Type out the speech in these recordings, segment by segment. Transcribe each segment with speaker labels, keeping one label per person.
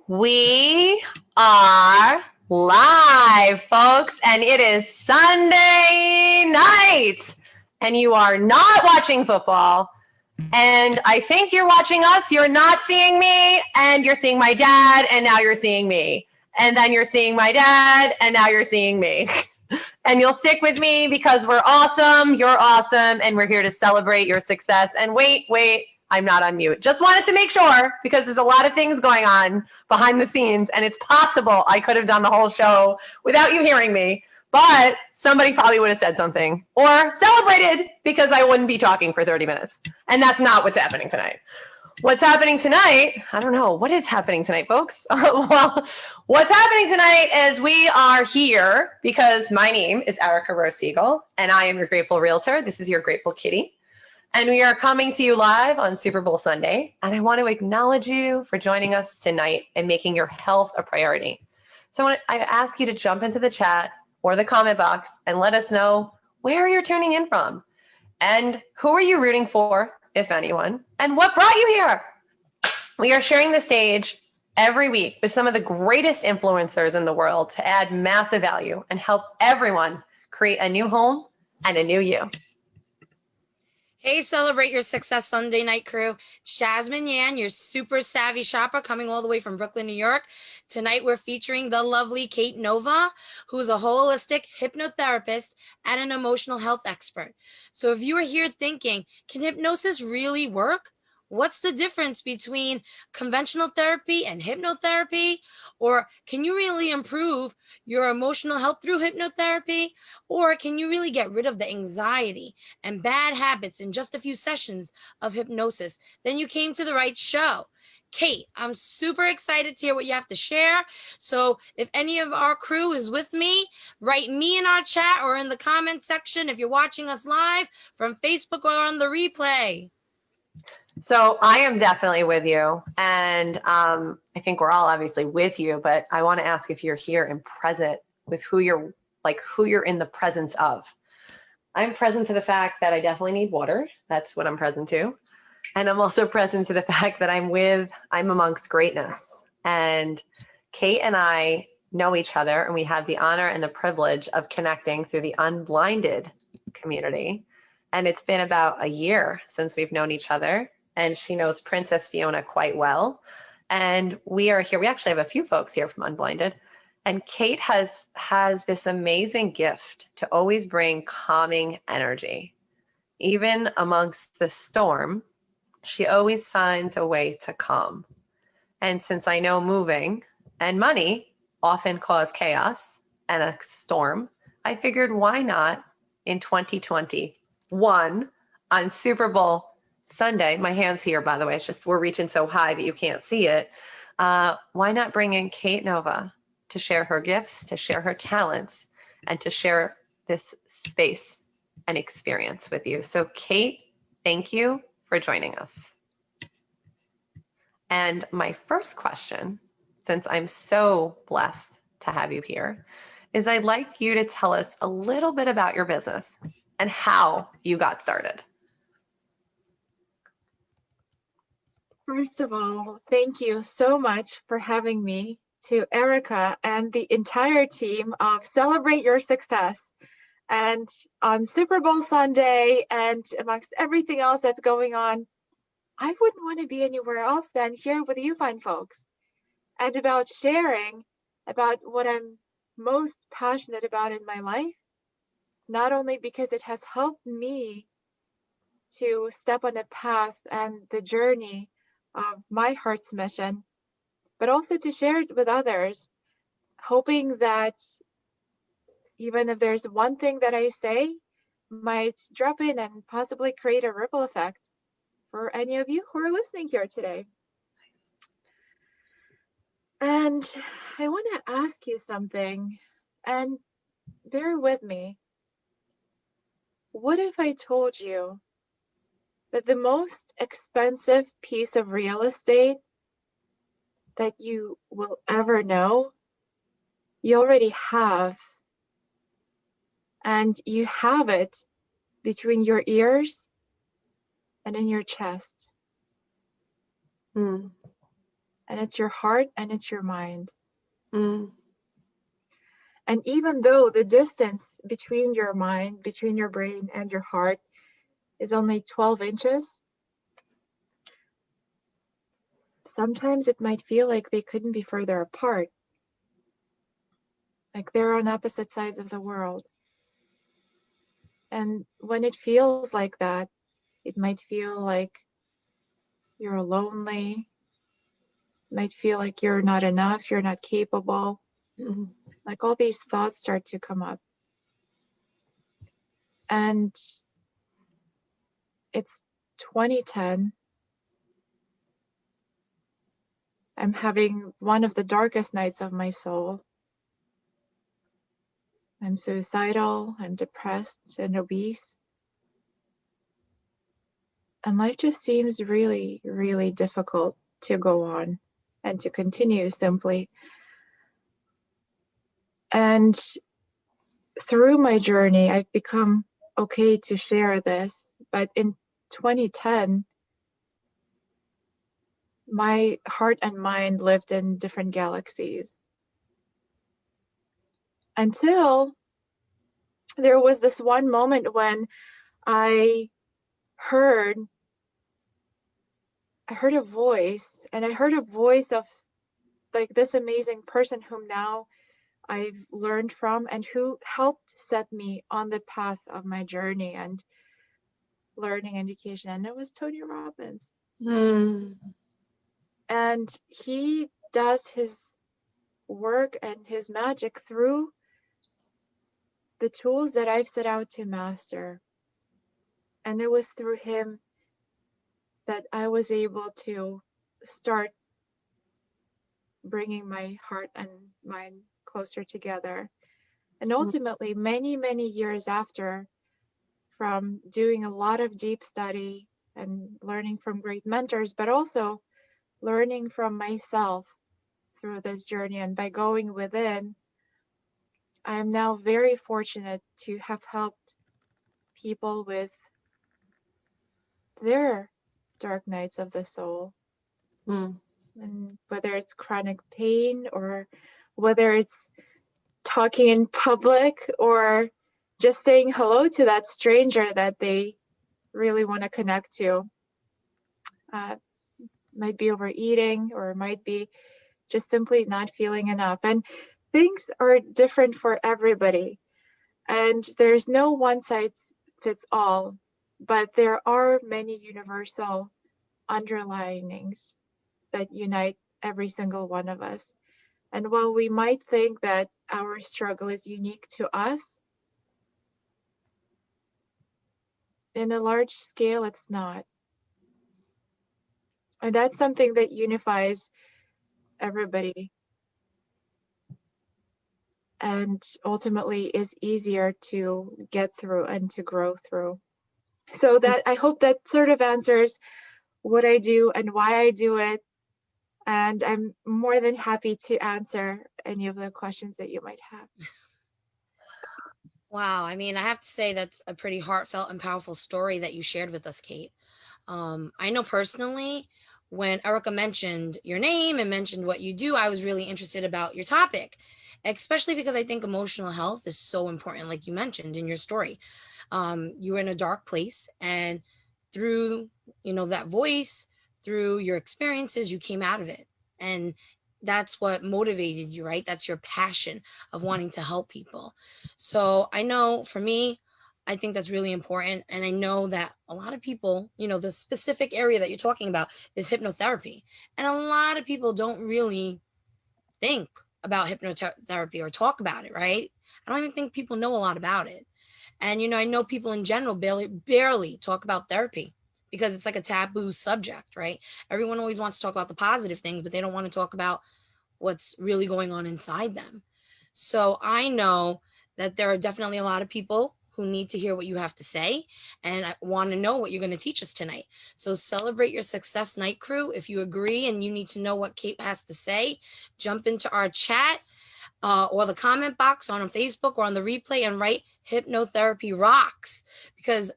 Speaker 1: We are live, folks, and it is Sunday night, and you are not watching football, and I think you're watching us. You're not seeing me, and you're seeing my dad, and now you're seeing me, and then you're seeing my dad, and now you're seeing me. And you'll stick with me because we're awesome, you're awesome, and we're here to celebrate your success. And wait, I'm not on mute. Just wanted to make sure because there's a lot of things going on behind the scenes, and it's possible I could have done the whole show without you hearing me, but somebody probably would have said something or celebrated because I wouldn't be talking for 30 minutes. And that's not what's happening tonight. What's happening tonight? I don't know. What is happening tonight, folks? Well, what's happening tonight is we are here because my name is Erica Rose-Siegel, and I am your grateful realtor. This is your grateful kitty. And we are coming to you live on Super Bowl Sunday. And I want to acknowledge you for joining us tonight and making your health a priority. So I ask you to jump into the chat or the comment box and let us know where you're tuning in from and who are you rooting for, if anyone, and what brought you here. We are sharing the stage every week with some of the greatest influencers in the world to add massive value and help everyone create a new home and a new you.
Speaker 2: Hey, Celebrate Your Success Sunday night crew. It's Jasmine Yan, your super savvy shopper coming all the way from Brooklyn, New York. Tonight, we're featuring the lovely Kate Nova, who's a holistic hypnotherapist and an emotional health expert. So if you are here thinking, can hypnosis really work? What's the difference between conventional therapy and hypnotherapy? Or can you really improve your emotional health through hypnotherapy? Or can you really get rid of the anxiety and bad habits in just a few sessions of hypnosis? Then you came to the right show. Kate, I'm super excited to hear what you have to share. So if any of our crew is with me, write me in our chat or in the comment section if you're watching us live from Facebook or on the replay.
Speaker 1: So I am definitely with you, and I think we're all obviously with you, but I want to ask if you're here and present with who you're in the presence of. I'm present to the fact that I definitely need water. That's what I'm present to. And I'm also present to the fact that I'm amongst greatness. And Kate and I know each other, and we have the honor and the privilege of connecting through the Unblinded community. And it's been about a year since we've known each other. And she knows Princess Fiona quite well. And we are here. We actually have a few folks here from Unblinded. And Kate has this amazing gift to always bring calming energy. Even amongst the storm, she always finds a way to calm. And since I know moving and money often cause chaos and a storm, I figured why not in 2021 on Super Bowl Sunday, my hand's here, by the way, it's just we're reaching so high that you can't see it. Why not bring in Kate Nova to share her gifts, to share her talents, and to share this space and experience with you. So Kate, thank you for joining us. And my first question, since I'm so blessed to have you here, is I'd like you to tell us a little bit about your business and how you got started.
Speaker 3: First of all, thank you so much for having me, to Erica and the entire team of Celebrate Your Success. And on Super Bowl Sunday and amongst everything else that's going on, I wouldn't want to be anywhere else than here with you fine folks, and about sharing about what I'm most passionate about in my life, not only because it has helped me to step on a path and the journey of my heart's mission, but also to share it with others, hoping that even if there's one thing that I say might drop in and possibly create a ripple effect for any of you who are listening here today. And I want to ask you something, and bear with me. What if I told you that the most expensive piece of real estate that you will ever know, you already have, and you have it between your ears and in your chest? and it's your heart and it's your mind.
Speaker 1: Mm.
Speaker 3: And even though the distance between your mind, between your brain and your heart is only 12 inches, sometimes it might feel like they couldn't be further apart. Like they're on opposite sides of the world. And when it feels like that, it might feel like you're lonely, might feel like you're not enough, you're not capable.
Speaker 1: Mm.
Speaker 3: Like all these thoughts start to come up. And it's 2010. I'm having one of the darkest nights of my soul. I'm suicidal, I'm depressed and obese. And life just seems really, really difficult to go on and to continue simply. And through my journey, I've become okay to share this. But in 2010, my heart and mind lived in different galaxies. Until there was this one moment when I heard a voice, and I heard a voice of like this amazing person whom now I've learned from and who helped set me on the path of my journey and learning education. And it was Tony Robbins.
Speaker 1: Mm.
Speaker 3: And he does his work and his magic through the tools that I've set out to master. And it was through him that I was able to start bringing my heart and mind closer together. And ultimately, many, many years after, from doing a lot of deep study and learning from great mentors, but also learning from myself through this journey and by going within, I am now very fortunate to have helped people with their dark nights of the soul.
Speaker 1: Mm.
Speaker 3: And whether it's chronic pain or whether it's talking in public or just saying hello to that stranger that they really want to connect to. Might be overeating or might be just simply not feeling enough. And things are different for everybody. And there's no one size fits all, but there are many universal underlinings that unite every single one of us. And while we might think that our struggle is unique to us, in a large scale, it's not. And that's something that unifies everybody and ultimately is easier to get through and to grow through. So that I hope that sort of answers what I do and why I do it. And I'm more than happy to answer any of the questions that you might have.
Speaker 2: Wow. I mean, I have to say that's a pretty heartfelt and powerful story that you shared with us, Kate. I know personally, when Erica mentioned your name and mentioned what you do, I was really interested about your topic, especially because I think emotional health is so important, like you mentioned in your story. You were in a dark place, and through, that voice, through your experiences, you came out of it. And that's what motivated you, right? That's your passion of wanting to help people. So I know for me, I think that's really important. And I know that a lot of people, the specific area that you're talking about is hypnotherapy. And a lot of people don't really think about hypnotherapy or talk about it, right? I don't even think people know a lot about it. And, I know people in general barely talk about therapy because it's like a taboo subject, right? Everyone always wants to talk about the positive things, but they don't want to talk about what's really going on inside them. So I know that there are definitely a lot of people who need to hear what you have to say, and I want to know what you're going to teach us tonight. So Celebrate Your Success Night Crew, if you agree and you need to know what Kate has to say, jump into our chat or the comment box on Facebook or on the replay and write hypnotherapy rocks, because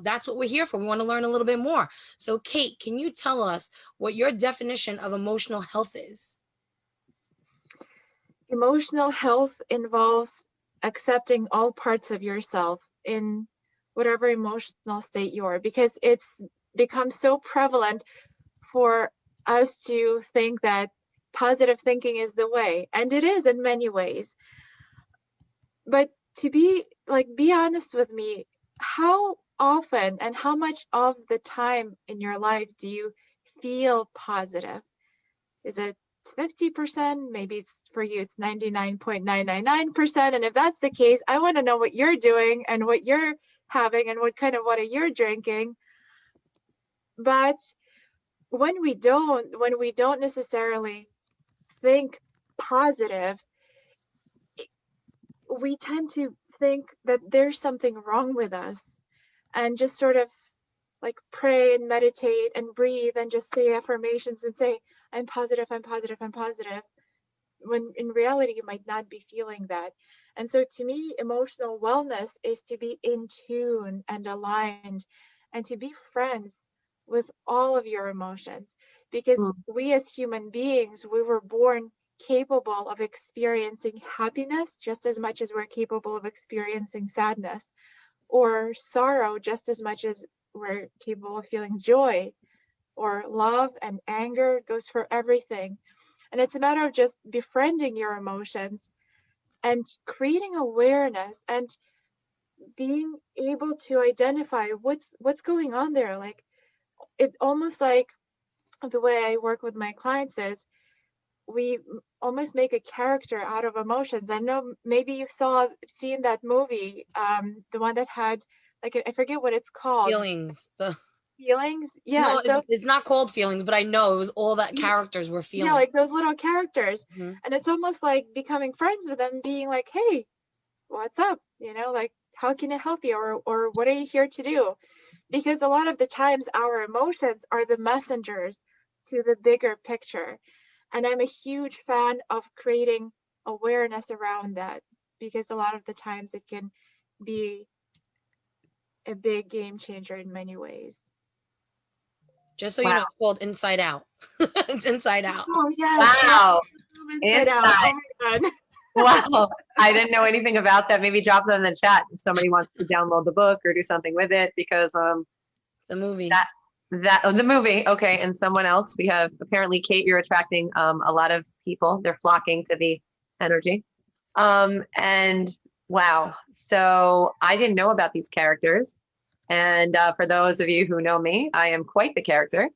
Speaker 2: that's what we're here for. We want to learn a little bit more. So Kate, can you tell us what your definition of emotional health is?
Speaker 3: Emotional health involves accepting all parts of yourself in whatever emotional state you are, because it's become so prevalent for us to think that positive thinking is the way, and it is in many ways. But to be honest with me, how often and how much of the time in your life do you feel positive? Is it 50%? Maybe it's for you, it's 99.999%. And if that's the case, I want to know what you're doing and what you're having and what kind of water you're drinking. But when we don't necessarily think positive, we tend to think that there's something wrong with us and just sort of like pray and meditate and breathe and just say affirmations and say, I'm positive, I'm positive, I'm positive, when in reality you might not be feeling that. And so to me, emotional wellness is to be in tune and aligned and to be friends with all of your emotions, because we as human beings, we were born capable of experiencing happiness just as much as we're capable of experiencing sadness, or sorrow just as much as we're capable of feeling joy, or love and anger goes for everything. And it's a matter of just befriending your emotions and creating awareness and being able to identify what's going on there. Like, it almost like the way I work with my clients is we almost make a character out of emotions. I know maybe you've seen that movie, the one that had, like, I forget what it's called.
Speaker 2: Feelings.
Speaker 3: Feelings? Yeah.
Speaker 2: No,
Speaker 3: so
Speaker 2: it's not called Feelings, but I know it was all that characters were feeling.
Speaker 3: Yeah, like those little characters.
Speaker 2: Mhm.
Speaker 3: And it's almost like becoming friends with them, being like, hey, what's up? Like, how can I help you? Or what are you here to do? Because a lot of the times our emotions are the messengers to the bigger picture. And I'm a huge fan of creating awareness around that, because a lot of the times it can be a big game changer in many ways.
Speaker 2: Just so you know, it's called Inside Out. It's Inside Out.
Speaker 3: Oh, yes.
Speaker 1: Wow.
Speaker 3: Inside Out. Oh my God.
Speaker 1: Wow. I didn't know anything about that. Maybe drop that in the chat if somebody wants to download the book or do something with it, because
Speaker 2: it's a movie.
Speaker 1: The movie. Okay. And someone else, we have apparently, Kate, you're attracting a lot of people. They're flocking to the energy. And wow. So I didn't know about these characters. And for those of you who know me, I am quite the character.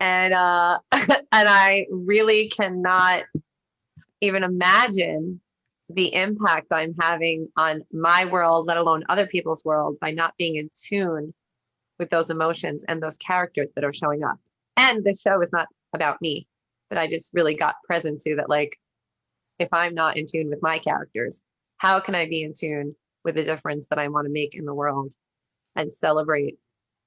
Speaker 1: And and I really cannot even imagine the impact I'm having on my world, let alone other people's world, by not being in tune with those emotions and those characters that are showing up. And the show is not about me, but I just really got present to that. Like, if I'm not in tune with my characters, how can I be in tune with the difference that I want to make in the world and celebrate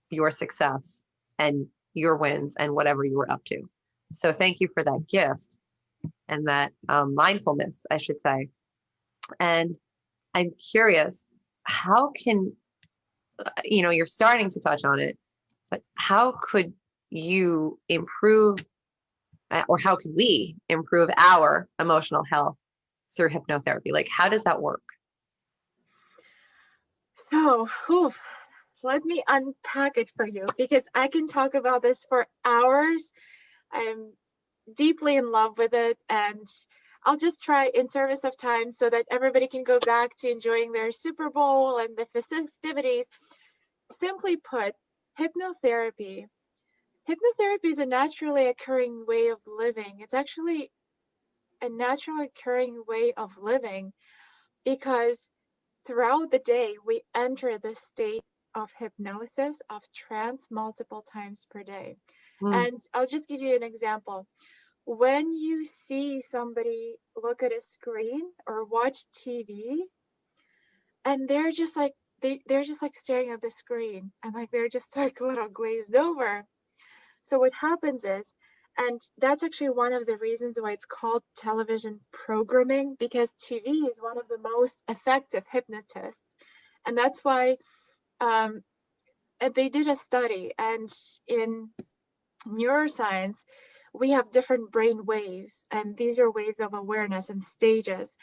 Speaker 1: your success and your wins and whatever you were up to? So thank you for that gift and that mindfulness, I should say. And I'm curious, how can, you're starting to touch on it, but how could you improve, or how could we improve our emotional health through hypnotherapy? Like, how does that work?
Speaker 3: So, let me unpack it for you, because I can talk about this for hours. I'm deeply in love with it, and I'll just try in service of time so that everybody can go back to enjoying their Super Bowl and the festivities. Simply put, hypnotherapy is a naturally occurring way of living. It's actually a naturally occurring way of living, because throughout the day, we enter the state of hypnosis, of trance, multiple times per day. And I'll just give you an example. When you see somebody look at a screen or watch TV, and they're just like staring at the screen, and like they're just like a little glazed over. So what happens is, and that's actually one of the reasons why it's called television programming, because TV is one of the most effective hypnotists. And that's why they did a study, and in neuroscience, we have different brain waves, and these are waves of awareness and stages.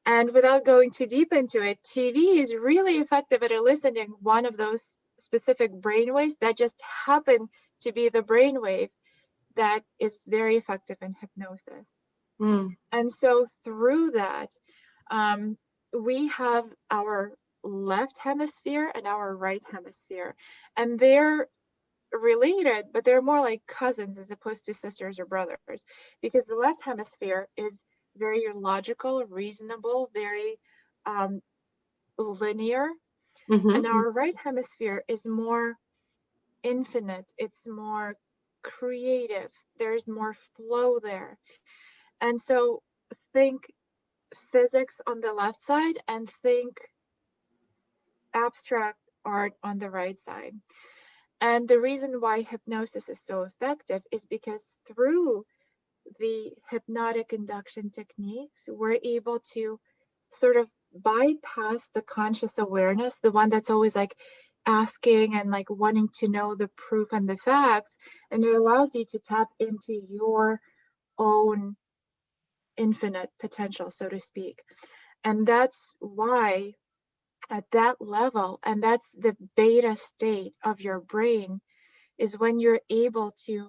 Speaker 3: And without going too deep into it, TV is really effective at eliciting one of those specific brain waves that just happen to be the brain wave that is very effective in hypnosis. And so through that, we have our left hemisphere and our right hemisphere, and they're related, but they're more like cousins as opposed to sisters or brothers, because the left hemisphere is very logical, reasonable, very linear, and our right hemisphere is more infinite, it's more creative, there's more flow there. And so think physics on the left side and think abstract art on the right side. And the reason why hypnosis is so effective is because through the hypnotic induction techniques, we're able to sort of bypass the conscious awareness, the one that's always like asking and like wanting to know the proof and the facts. And it allows you to tap into your own infinite potential, so to speak. And that's why at that level, and that's the beta state of your brain, is when you're able to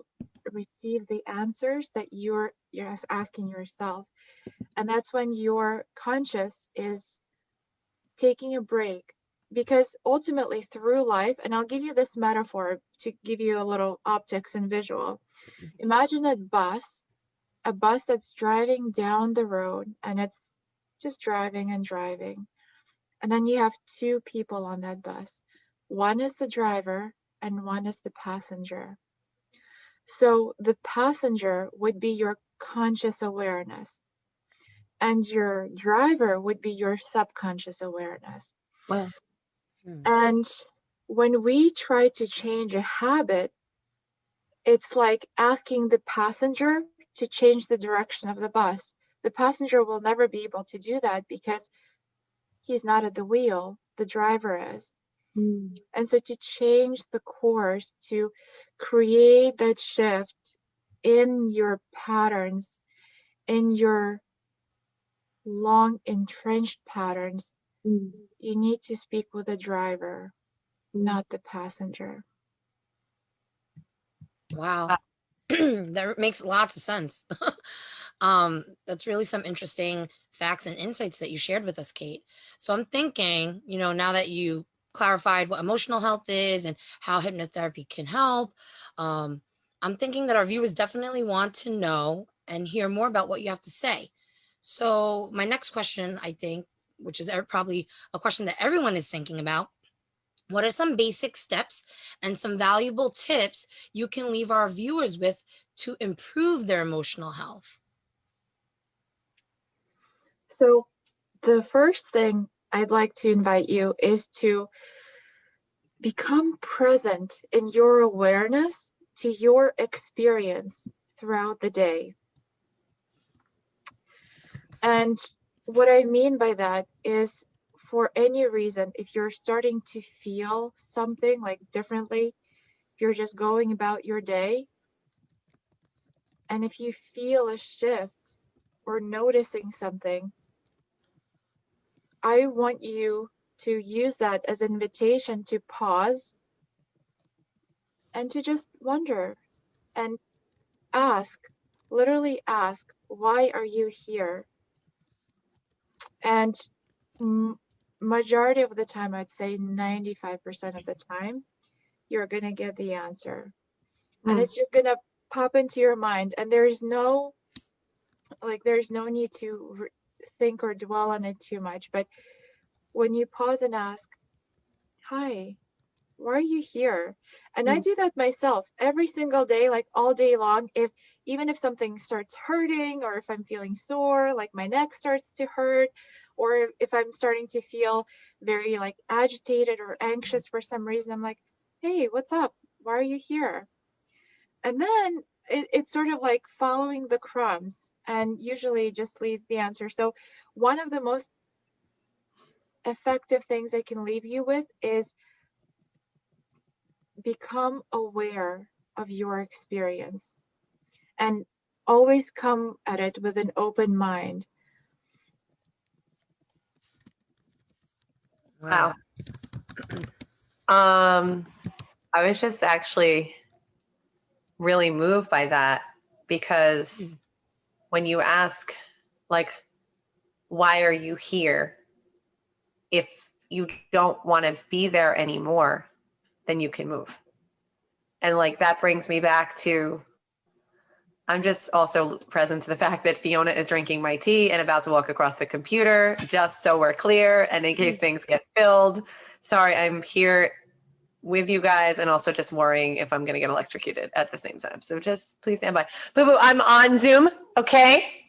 Speaker 3: receive the answers that you're asking yourself. And that's when your conscious is taking a break. Because ultimately through life, and I'll give you this metaphor to give you a little optics and visual. Imagine a bus that's driving down the road, and it's just driving and driving. And then you have two people on that bus. One is the driver and one is the passenger. So the passenger would be your conscious awareness, and your driver would be your subconscious awareness.
Speaker 1: Wow.
Speaker 3: And when we try to change a habit, it's like asking the passenger to change the direction of the bus. The passenger will never be able to do that because he's not at the wheel, the driver is. And so to change the course, to create that shift in your patterns, in your long entrenched patterns, you need to speak with the driver, not the passenger.
Speaker 2: Wow. That makes lots of sense. That's really some interesting facts and insights that you shared with us, Kate. So I'm thinking, now that you clarified what emotional health is and how hypnotherapy can help, I'm thinking that our viewers definitely want to know and hear more about what you have to say. So my next question, I think, which is probably a question that everyone is thinking about, what are some basic steps and some valuable tips you can leave our viewers with to improve their emotional health?
Speaker 3: So the first thing I'd like to invite you is to become present in your awareness to your experience throughout the day. And what I mean by that is, for any reason, if you're starting to feel something like differently, if you're just going about your day, and if you feel a shift or noticing something, I want you to use that as an invitation to pause and to just wonder and ask, literally ask, why are you here? And majority of the time, I'd say 95% of the time, you're going to get the answer. And it's just going to pop into your mind. And there's no need to think or dwell on it too much. But when you pause and ask, hi, why are you here? And I do that myself every single day, like all day long. Even if something starts hurting, or if I'm feeling sore, like my neck starts to hurt, or if I'm starting to feel very like agitated or anxious for some reason, I'm like, hey, what's up? Why are you here? And then it's sort of like following the crumbs, and usually just leads the answer. So one of the most effective things I can leave you with is become aware of your experience and always come at it with an open mind.
Speaker 1: Wow. I was just actually really moved by that, because when you ask, like, why are you here? If you don't want to be there anymore, then you can move. And like, that brings me back to, I'm just also present to the fact that Fiona is drinking my tea and about to walk across the computer, just so we're clear, and in case things get filled. Sorry, I'm here with you guys and also just worrying if I'm going to get electrocuted at the same time. So just please stand by. Boo boo, I'm on Zoom, okay?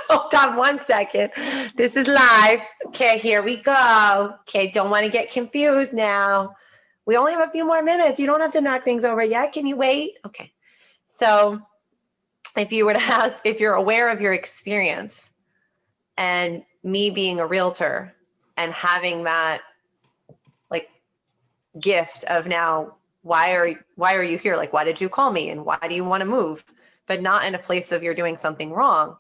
Speaker 1: Hold on one second. This is live. Okay, here we go. Okay, don't want to get confused now. We only have a few more minutes. You don't have to knock things over yet. Can you wait? Okay. So if you were to ask if you're aware of your experience, and me being a realtor and having that like gift of now, why are you here? Like, why did you call me and why do you want to move? But not in a place of you're doing something wrong,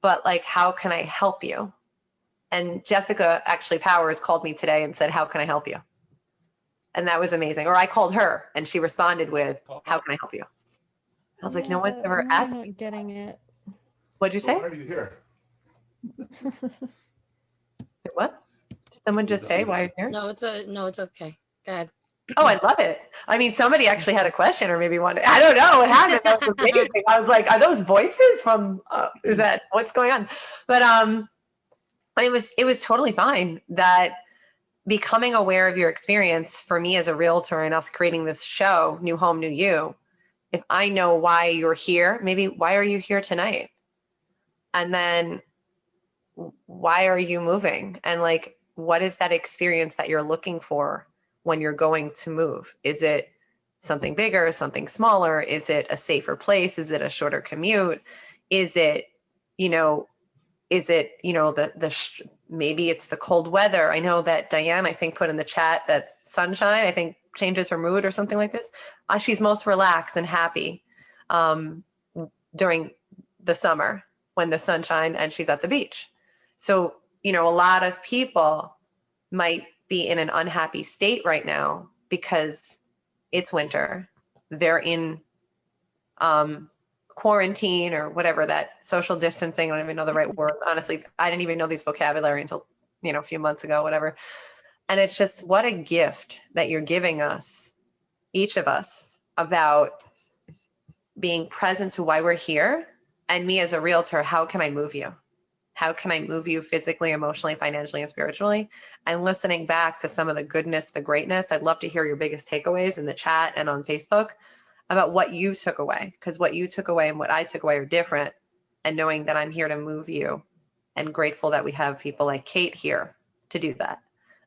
Speaker 1: but like, how can I help you? And Jessica actually Powers called me today and said, how can I help you? And that was amazing. Or I called her and she responded with, how can I help you? I was like, no one's ever asked.
Speaker 4: I'm not getting it.
Speaker 1: What'd you say?
Speaker 5: Why are you here?
Speaker 1: What? Did someone just say, why are you here?
Speaker 2: No, it's okay. Go ahead.
Speaker 1: Oh, I love it. I mean, somebody actually had a question or maybe one. I don't know what happened. That was amazing. I was like, are those voices from, is that, what's going on? But it was totally fine. That becoming aware of your experience for me as a realtor and us creating this show, New Home, New You, if I know why you're here, maybe why are you here tonight? And then why are you moving? And like, what is that experience that you're looking for when you're going to move? Is it something bigger, something smaller? Is it a safer place? Is it a shorter commute? Is it, maybe it's the cold weather. I know that Diane, I think, put in the chat that sunshine, I think, changes her mood or something like this. She's most relaxed and happy during the summer when the sunshine and she's at the beach. So, a lot of people might be in an unhappy state right now because it's winter. They're in quarantine or whatever, that social distancing. I don't even know the right words. Honestly, I didn't even know these vocabulary until, a few months ago, whatever. And it's just, what a gift that you're giving us, each of us, about being present to why we're here. And me as a realtor, how can I move you? How can I move you physically, emotionally, financially, and spiritually? And listening back to some of the goodness, the greatness. I'd love to hear your biggest takeaways in the chat and on Facebook about what you took away, because what you took away and what I took away are different. And knowing that I'm here to move you, and grateful that we have people like Kate here to do that.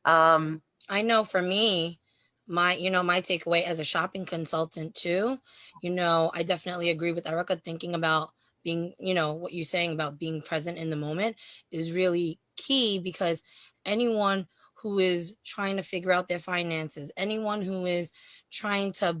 Speaker 2: I know for me, my takeaway as a shopping consultant too, I definitely agree with Erica, thinking about being, what you're saying about being present in the moment is really key, because anyone who is trying to figure out their finances, anyone who is trying to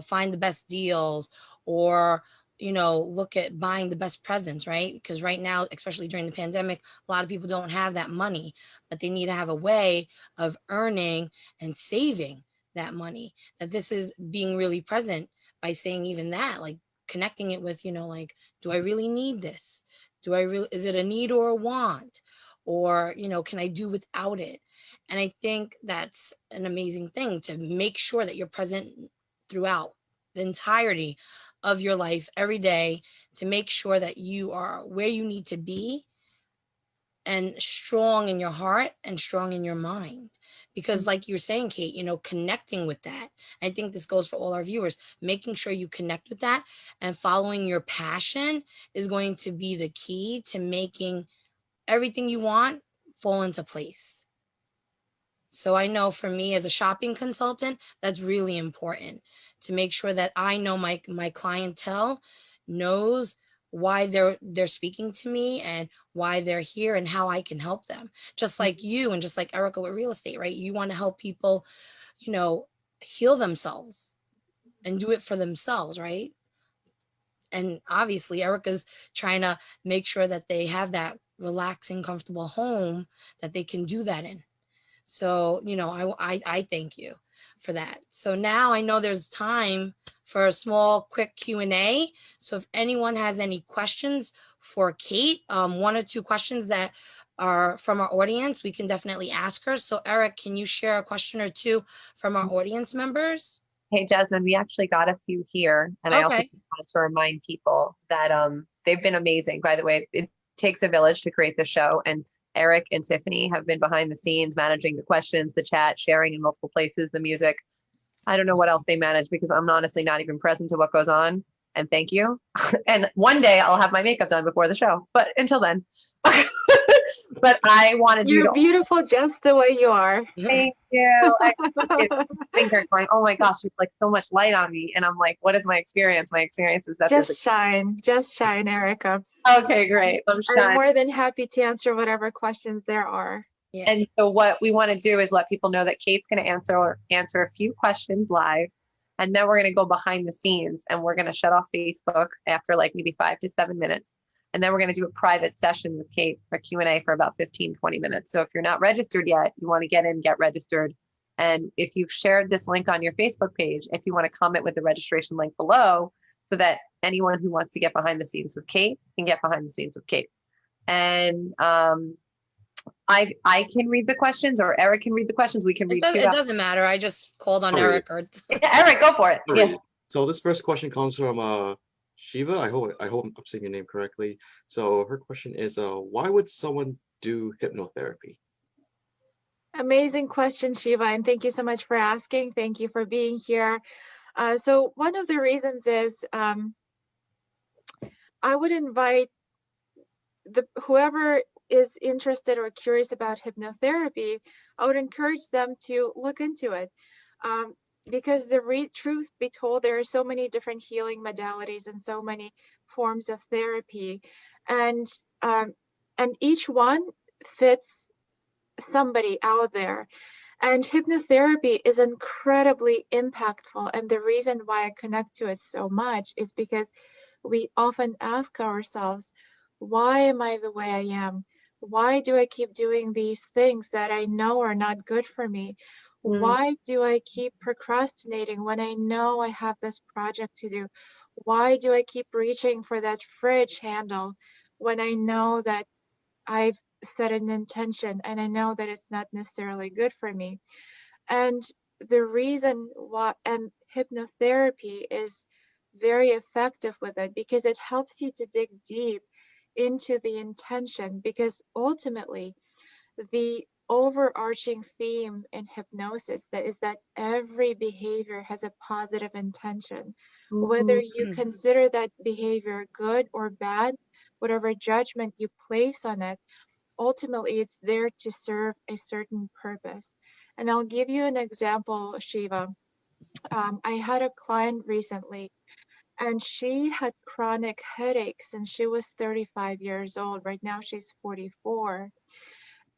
Speaker 2: find the best deals, or look at buying the best presents, right? Because right now, especially during the pandemic, a lot of people don't have that money, but they need to have a way of earning and saving that money. That this is being really present by saying even that, like connecting it with, like, do I really need this? Is it a need or a want? Or, can I do without it? And I think that's an amazing thing, to make sure that you're present throughout the entirety of your life every day, to make sure that you are where you need to be, and strong in your heart and strong in your mind. Because like you're saying, Kate, connecting with that, I think this goes for all our viewers, making sure you connect with that and following your passion is going to be the key to making everything you want fall into place. So I know for me as a shopping consultant, that's really important, to make sure that I know my clientele knows why they're speaking to me and why they're here and how I can help them. Just like you and just like Erica with real estate, right? You want to help people, heal themselves and do it for themselves, right? And obviously Erica's trying to make sure that they have that relaxing, comfortable home that they can do that in. So, I thank you for that. So now I know there's time for a small, quick Q&A. So if anyone has any questions for Kate, one or two questions that are from our audience, we can definitely ask her. So Eric, can you share a question or two from our audience members?
Speaker 1: Hey, Jasmine, we actually got a few here. And I also
Speaker 2: Okay.
Speaker 1: wanted to remind people that they've been amazing. By the way, it takes a village to create the show. And Eric and Tiffany have been behind the scenes, managing the questions, the chat, sharing in multiple places, the music. I don't know what else they manage because I'm honestly not even present to what goes on. And thank you. And one day I'll have my makeup done before the show. But until then, but I wanted you
Speaker 3: You're
Speaker 1: to
Speaker 3: beautiful just the way you are.
Speaker 1: thank you. I think they're going, oh my gosh, it's like so much light on me. And I'm like, what is my experience? My experience is that there's
Speaker 3: Just shine, Erica.
Speaker 1: okay, great. I'm
Speaker 3: I'm more than happy to answer whatever questions there are.
Speaker 2: Yeah.
Speaker 1: And so what we want to do is let people know that Kate's going to answer a few questions live. And then we're going to go behind the scenes and we're going to shut off Facebook after like maybe 5 to 7 minutes. And then we're going to do a private session with Kate for Q&A for about 15, 20 minutes. So if you're not registered yet, you want to get in, get registered. And if you've shared this link on your Facebook page, if you want to comment with the registration link below so that anyone who wants to get behind the scenes with Kate can get behind the scenes with Kate. And I can read the questions or Eric can read the questions. We can read two.
Speaker 2: It doesn't matter. I just called on Eric.
Speaker 1: Eric, go for it. Yeah.
Speaker 4: So this first question comes from Shiva. I hope I'm saying your name correctly. So her question is, why would someone do hypnotherapy?
Speaker 3: Amazing question, Shiva, and thank you so much for asking. Thank you for being here. So one of the reasons is I would invite whoever is interested or curious about hypnotherapy, I would encourage them to look into it. Because the truth be told, there are so many different healing modalities and so many forms of therapy, and each one fits somebody out there. And hypnotherapy is incredibly impactful. And the reason why I connect to it so much is because we often ask ourselves, why am I the way I am? Why do I keep doing these things that I know are not good for me? Why do I keep procrastinating when I know I have this project to do? Why do I keep reaching for that fridge handle when I know that I've set an intention and I know that it's not necessarily good for me? And the reason why, and hypnotherapy is very effective with it because it helps you to dig deep into the intention, because ultimately the overarching theme in hypnosis is that every behavior has a positive intention. Whether you consider that behavior good or bad, whatever judgment you place on it, ultimately it's there to serve a certain purpose. And I'll give you an example, Shiva. I had a client recently, and she had chronic headaches since she was 35 years old. Right now she's 44.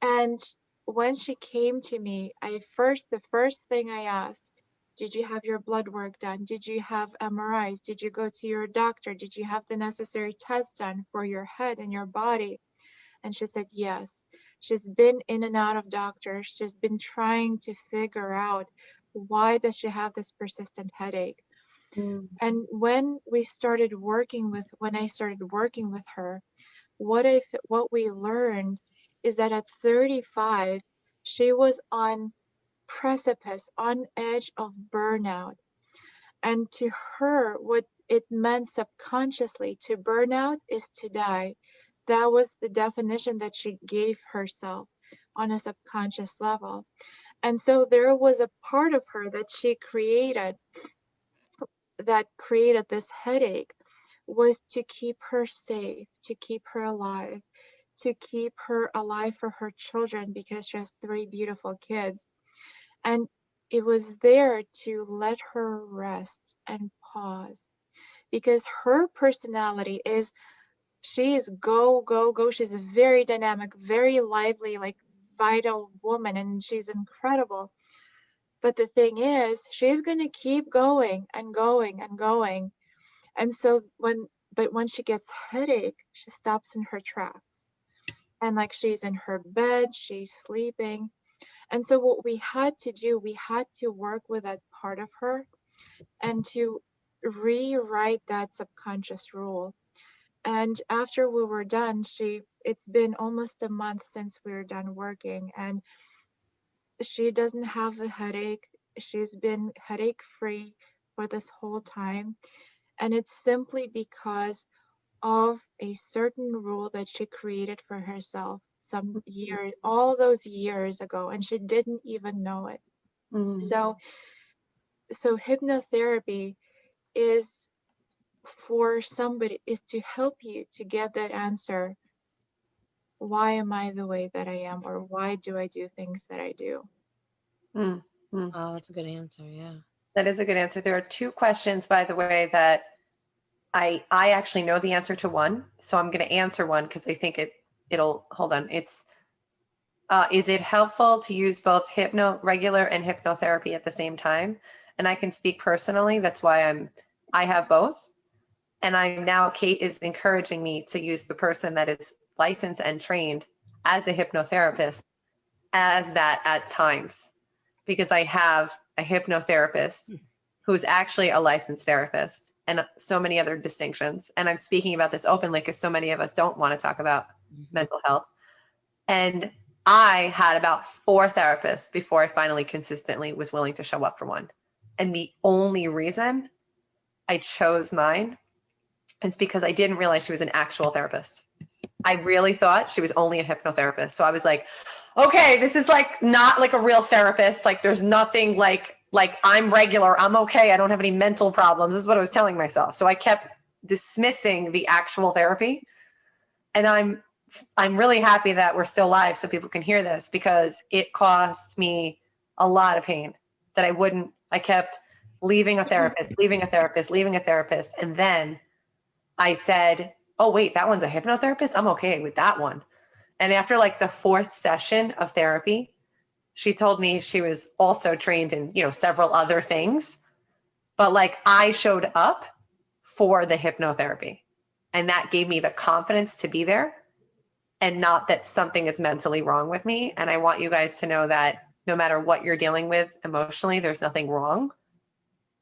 Speaker 3: And when she came to me, the first thing I asked, did you have your blood work done? Did you have MRIs? Did you go to your doctor? Did you have the necessary tests done for your head and your body? And she said, yes. She's been in and out of doctors. She's been trying to figure out, why does she have this persistent headache? And when I started working with her, what we learned is that at 35, she was on precipice, on edge of burnout. And to her, what it meant subconsciously to burnout is to die. That was the definition that she gave herself on a subconscious level. And so there was a part of her that she created that created this headache, was to keep her safe, to keep her alive, for her children, because she has 3 beautiful kids. And it was there to let her rest and pause, because her personality is, she is go, go, go. She's a very dynamic, very lively, like vital woman, and she's incredible. But the thing is, she's going to keep going and going and going. And so when she gets headache, she stops in her tracks. And like she's in her bed, she's sleeping. And so what we had to do, we had to work with that part of her and to rewrite that subconscious rule. And after we were done, it's been almost a month since we were done working, and she doesn't have a headache. She's been headache free for this whole time. And it's simply because of a certain rule that she created for herself some years, all those years ago, and she didn't even know it.
Speaker 1: Mm.
Speaker 3: So hypnotherapy is for somebody, is to help you to get that answer. Why am I the way that I am, or why do I do things that I do?
Speaker 1: Mm.
Speaker 2: Oh, that's a good answer. Yeah.
Speaker 1: That is a good answer. There are two questions, by the way, that I actually know the answer to one, so I'm going to answer one because I think it'll hold on. It's is it helpful to use both regular and hypnotherapy at the same time? And I can speak personally. That's why I have both. And Kate is encouraging me to use the person that is licensed and trained as a hypnotherapist as that at times, because I have a hypnotherapist who's actually a licensed therapist, and so many other distinctions. And I'm speaking about this openly because so many of us don't want to talk about mental health. And I had about 4 therapists before I finally consistently was willing to show up for one. And the only reason I chose mine is because I didn't realize she was an actual therapist. I really thought she was only a hypnotherapist. So I was like, okay, this is like not like a real therapist. Like there's nothing like I'm regular, I'm okay, I don't have any mental problems. This is what I was telling myself. So I kept dismissing the actual therapy. And I'm really happy that we're still live so people can hear this, because it cost me a lot of pain that I kept leaving a therapist. And then I said, oh wait, that one's a hypnotherapist? I'm okay with that one. And after like the 4th session of therapy, she told me she was also trained in, several other things, but like I showed up for the hypnotherapy, and that gave me the confidence to be there, and not that something is mentally wrong with me. And I want you guys to know that no matter what you're dealing with emotionally, there's nothing wrong.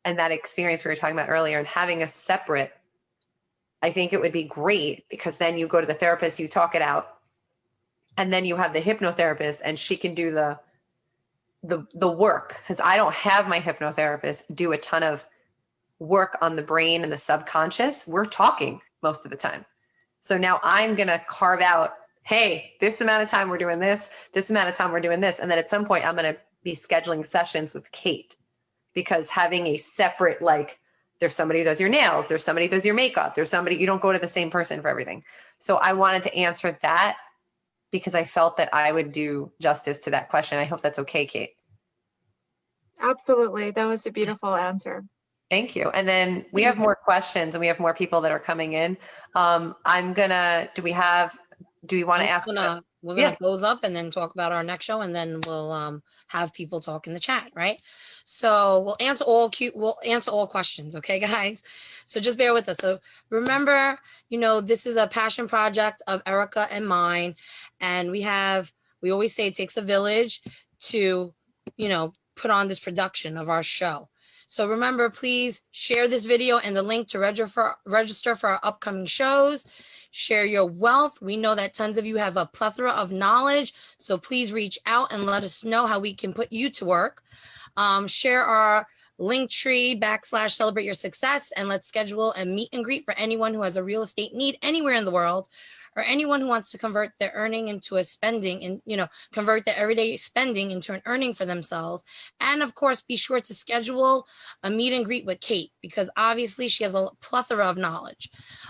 Speaker 1: And that experience we were talking about earlier, and having a separate, I think it would be great, because then you go to the therapist, you talk it out, and then you have the hypnotherapist and she can do the work, because I don't have my hypnotherapist do a ton of work on the brain and the subconscious. We're talking most of the time. So now I'm going to carve out, hey, this amount of time we're doing this amount of time we're doing this. And then at some point I'm going to be scheduling sessions with Kate, because having a separate, like, there's somebody who does your nails, there's somebody who does your makeup, there's somebody, you don't go to the same person for everything. So I wanted to answer that because I felt that I would do justice to that question. I hope that's okay, Kate.
Speaker 3: Absolutely. That was a beautiful answer.
Speaker 1: Thank you. And then we have more questions, and we have more people that are coming in. Do we want to ask?
Speaker 2: We're gonna close up and then talk about our next show, and then we'll have people talk in the chat, right? So we'll answer all questions, okay, guys? So just bear with us. So remember, this is a passion project of Erica and mine, and we always say it takes a village to, put on this production of our show. So remember, please share this video and the link to register for our upcoming shows. Share your wealth. We know that tons of you have a plethora of knowledge, so please reach out and let us know how we can put you to work. Share our Linktree / Celebrate Your Success, and let's schedule a meet and greet for anyone who has a real estate need anywhere in the world, or anyone who wants to convert their earning into a spending, and convert their everyday spending into an earning for themselves. And of course, be sure to schedule a meet and greet with Kate, because obviously she has a plethora of knowledge.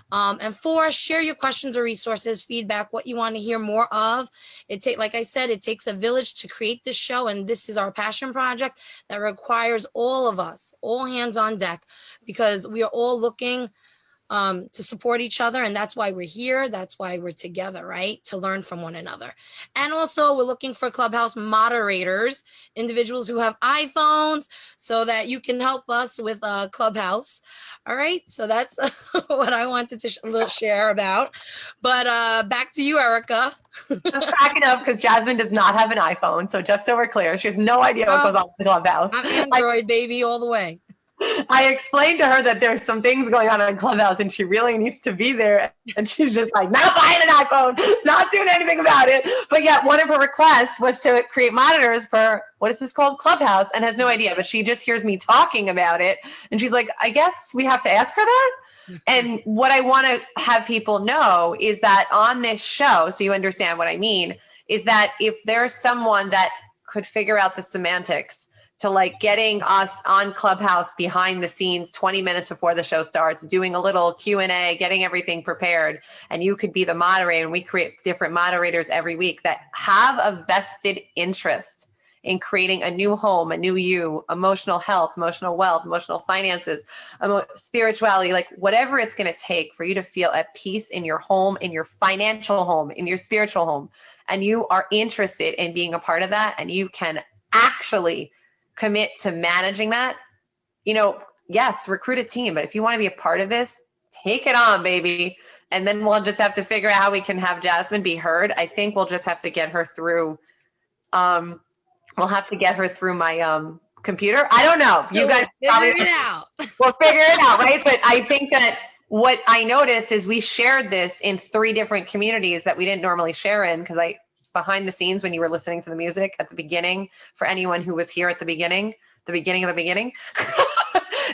Speaker 2: And 4, share your questions or resources, feedback, what you want to hear more of. Like I said, it takes a village to create this show, and this is our passion project that requires all of us, all hands on deck, because we are all looking to support each other. And that's why we're here. That's why we're together, right? To learn from one another. And also we're looking for Clubhouse moderators, individuals who have iPhones, so that you can help us with Clubhouse. All right. So that's what I wanted to share about. But back to you, Erica.
Speaker 1: Just cracking up because Jasmine does not have an iPhone. So just so we're clear, she has no idea what goes on in the Clubhouse.
Speaker 2: I'm Android, baby, all the way.
Speaker 1: I explained to her that there's some things going on in Clubhouse and she really needs to be there. And she's just like, not buying an iPhone, not doing anything about it. But yet one of her requests was to create monitors for, what is this called? Clubhouse, and has no idea. But she just hears me talking about it. And she's like, I guess we have to ask for that. And what I want to have people know is that on this show, so you understand what I mean, is that if there's someone that could figure out the semantics to like getting us on Clubhouse behind the scenes 20 minutes before the show starts, doing a little Q&A, getting everything prepared, and you could be the moderator, and we create different moderators every week that have a vested interest in creating a new home, a new you, emotional health, emotional wealth, emotional finances, spirituality, like whatever it's going to take for you to feel at peace in your home, in your financial home, in your spiritual home, and you are interested in being a part of that, and you can actually commit to managing that, you know, yes, recruit a team, but if you want to be a part of this, take it on, baby. And then we'll just have to figure out how we can have Jasmine be heard. I think we'll just have to get her through, we'll have to get her through my computer. I don't know. You guys
Speaker 2: figure it out.
Speaker 1: We'll figure it out, right? But I think that what I noticed is we shared this in 3 different communities that we didn't normally share in, because behind the scenes when you were listening to the music at the beginning, for anyone who was here at the beginning of the beginning,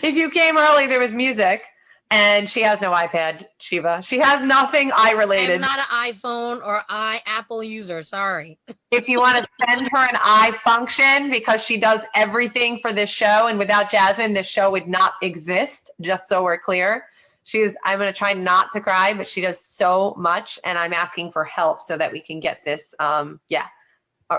Speaker 1: if you came early, there was music, and she has no iPad, Shiva. She has nothing related.
Speaker 2: I'm not an iPhone or Apple user, sorry.
Speaker 1: If you want to send her an iFunction, because she does everything for this show, and without Jasmine, this show would not exist, just so we're clear. I'm going to try not to cry, but she does so much, and I'm asking for help so that we can get this,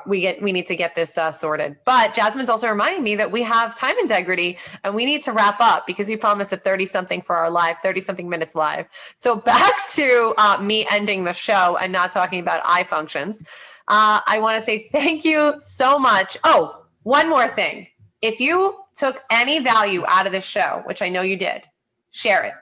Speaker 1: we need to get this sorted. But Jasmine's also reminding me that we have time integrity, and we need to wrap up because we promised a 30-something for our live, 30-something minutes live. So back to me ending the show and not talking about iFunctions. I want to say thank you so much. Oh, one more thing. If you took any value out of this show, which I know you did, share it.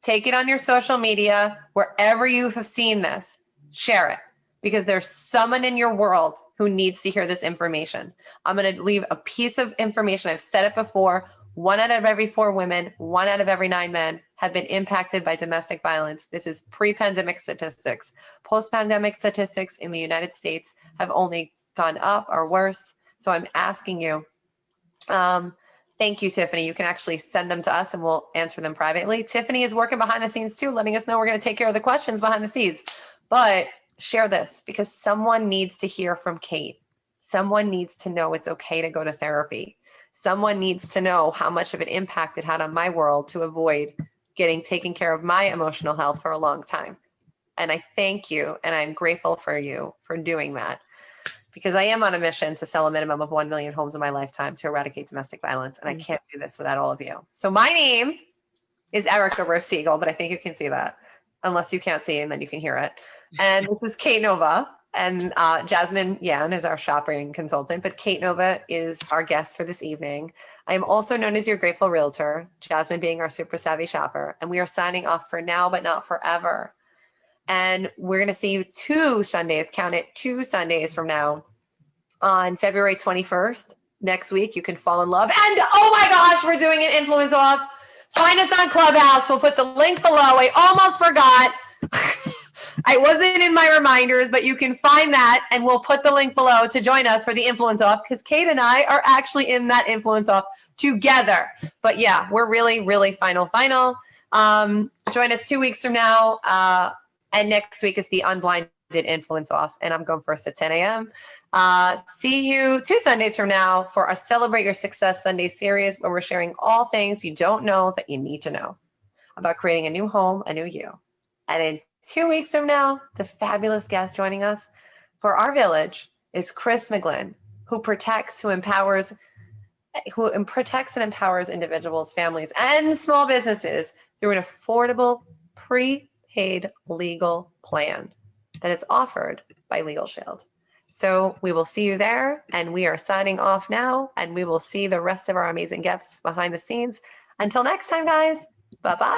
Speaker 1: Take it on your social media, wherever you have seen this, share it, because there's someone in your world who needs to hear this information. I'm going to leave a piece of information. I've said it before. 1 out of every 4 women, 1 out of every 9 men have been impacted by domestic violence. This is pre-pandemic statistics. Post-pandemic statistics in the United States have only gone up or worse. So I'm asking you, thank you, Tiffany. You can actually send them to us and we'll answer them privately. Tiffany is working behind the scenes too, letting us know we're going to take care of the questions behind the scenes. But share this because someone needs to hear from Kate. Someone needs to know it's okay to go to therapy. Someone needs to know how much of an impact it had on my world to avoid getting taken care of my emotional health for a long time. And I thank you and I'm grateful for you for doing that. Because I am on a mission to sell a minimum of 1 million homes in my lifetime to eradicate domestic violence. And I can't do this without all of you. So my name is Erica Rose-Siegel, but I think you can see that. Unless you can't see, and then you can hear it. And this is Kate Nova. And Jasmine Yan is our shopping consultant. But Kate Nova is our guest for this evening. I am also known as your grateful realtor, Jasmine being our super savvy shopper. And we are signing off for now, but not forever. And we're going to see you 2 Sundays, count it, 2 Sundays from now on February 21st. Next week, you can fall in love. And oh my gosh, we're doing an influence off. Find us on Clubhouse. We'll put the link below. I almost forgot. I wasn't in my reminders, but you can find that and we'll put the link below to join us for the influence off because Kate and I are actually in that influence off together. But yeah, we're really, really final. Join us 2 weeks from now. And next week is the unblinded influence off, and I'm going first at 10 a.m. See you 2 Sundays from now for our Celebrate Your Success Sunday series, where we're sharing all things you don't know that you need to know about creating a new home, a new you. And in 2 weeks from now, the fabulous guest joining us for our village is Chris McGlynn, who protects and empowers individuals, families, and small businesses through an affordable prepaid legal plan that is offered by Legal Shield. So we will see you there, and we are signing off now, and we will see the rest of our amazing guests behind the scenes. Until next time, guys, bye-bye.